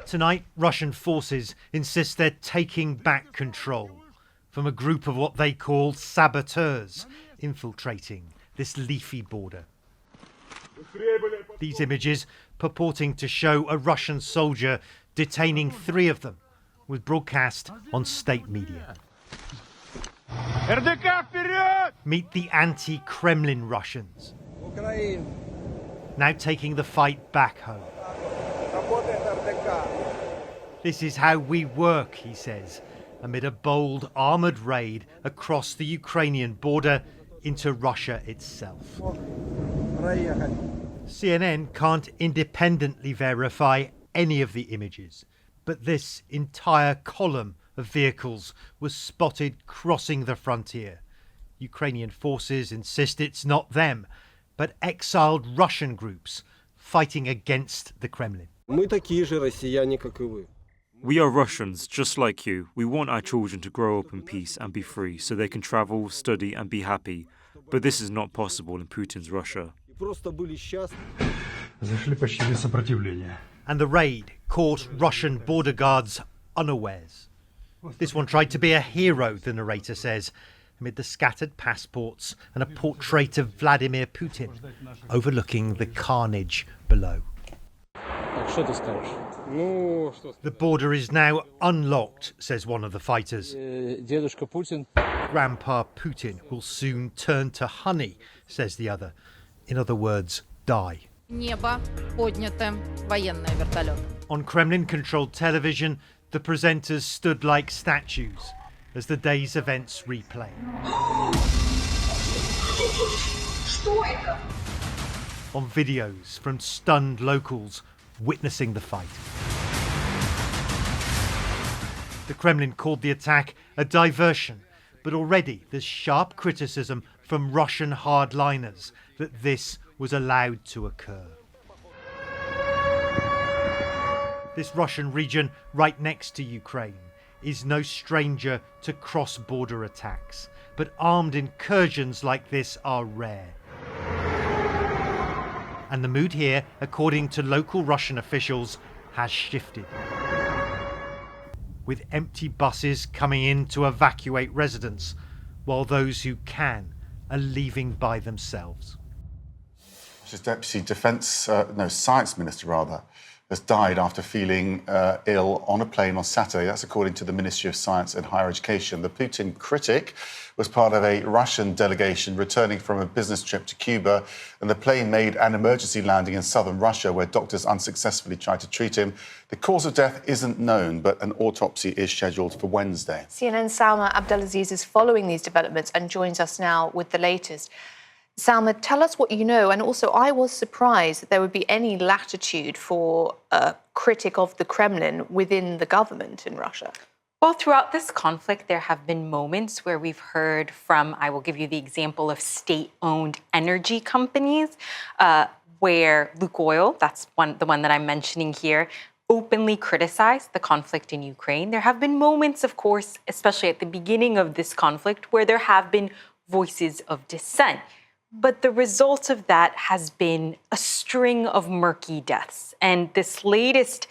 Tonight, Russian forces insist they're taking back control from a group of what they call saboteurs infiltrating this leafy border. These images, purporting to show a Russian soldier detaining 3 of them, was broadcast on state media. Meet the anti-Kremlin Russians, now taking the fight back home. This is how we work, he says, amid a bold armoured raid across the Ukrainian border into Russia itself. CNN can't independently verify any of the images, but this entire column of vehicles was spotted crossing the frontier. Ukrainian forces insist it's not them, but exiled Russian groups fighting against the Kremlin. We are Russians, just like you. We want our children to grow up in peace and be free, so they can travel, study and be happy. But this is not possible in Putin's Russia. And the raid caught Russian border guards unawares. This one tried to be a hero, the narrator says, amid the scattered passports and a portrait of Vladimir Putin overlooking the carnage below. The border is now unlocked, says one of the fighters. Grandpa Putin will soon turn to honey, says the other. In other words, die. On Kremlin-controlled television, the presenters stood like statues as the day's events replay. On videos from stunned locals witnessing the fight. The Kremlin called the attack a diversion, but already there's sharp criticism from Russian hardliners that this was allowed to occur. This Russian region right next to Ukraine is no stranger to cross-border attacks, but armed incursions like this are rare. And the mood here, according to local Russian officials, has shifted. With empty buses coming in to evacuate residents, while those who can are leaving by themselves. Deputy Science Minister, has died after feeling ill on a plane on Saturday. That's according to the Ministry of Science and Higher Education. The Putin critic was part of a Russian delegation returning from a business trip to Cuba, and the plane made an emergency landing in southern Russia where doctors unsuccessfully tried to treat him. The cause of death isn't known, but an autopsy is scheduled for Wednesday. CNN's Salma Abdelaziz is following these developments and joins us now with the latest. Salma, tell us what you know. And also, I was surprised that there would be any latitude for a critic of the Kremlin within the government in Russia. Well, throughout this conflict, there have been moments where we've heard from, I will give you the example of state-owned energy companies, where Lukoil, that's the one that I'm mentioning here, openly criticized the conflict in Ukraine. There have been moments, of course, especially at the beginning of this conflict, where there have been voices of dissent. But the result of that has been a string of murky deaths. And this latest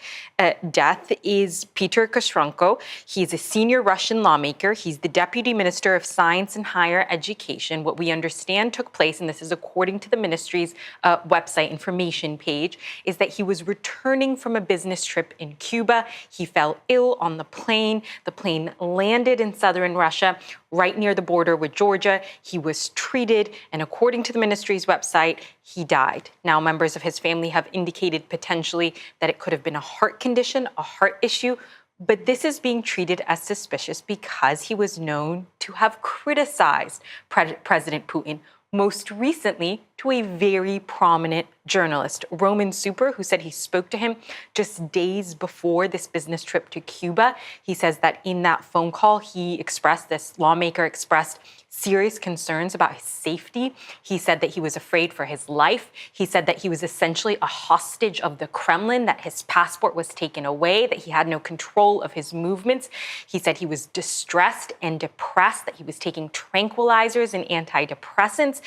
death is Peter Kashranko. He's a senior Russian lawmaker. He's the Deputy Minister of Science and Higher Education. What we understand took place, and this is according to the ministry's website information page, is that he was returning from a business trip in Cuba. He fell ill on the plane. The plane landed in southern Russia, right near the border with Georgia. He was treated, and according to the ministry's website, he died. Now, members of his family have indicated potentially that it could have been a heart condition, a heart issue, but this is being treated as suspicious because he was known to have criticized President Putin, most recently to a very prominent journalist, Roman Super, who said he spoke to him just days before this business trip to Cuba. He says that in that phone call, this lawmaker expressed serious concerns about his safety. He said that he was afraid for his life. He said that he was essentially a hostage of the Kremlin, that his passport was taken away, that he had no control of his movements. He said he was distressed and depressed, that he was taking tranquilizers and antidepressants.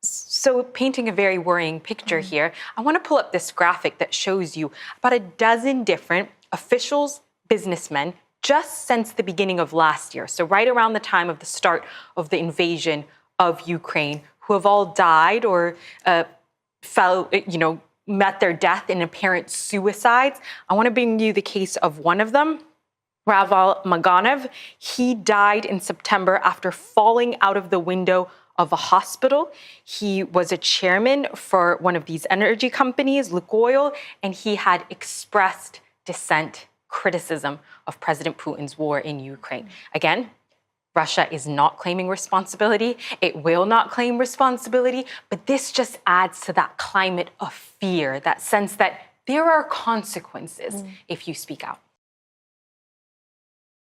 So painting a very worrying picture here, I want to pull up this graphic that shows you about a dozen different officials, businessmen, just since the beginning of last year, so right around the time of the start of the invasion of Ukraine, who have all died or met their death in apparent suicides. I want to bring you the case of one of them, Raval Maganov. He died in September after falling out of the window of a hospital. He was a chairman for one of these energy companies, Lukoil, and he had expressed dissent, criticism of President Putin's war in Ukraine. Again, Russia is not claiming responsibility. It will not claim responsibility, but this just adds to that climate of fear, that sense that there are consequences if you speak out.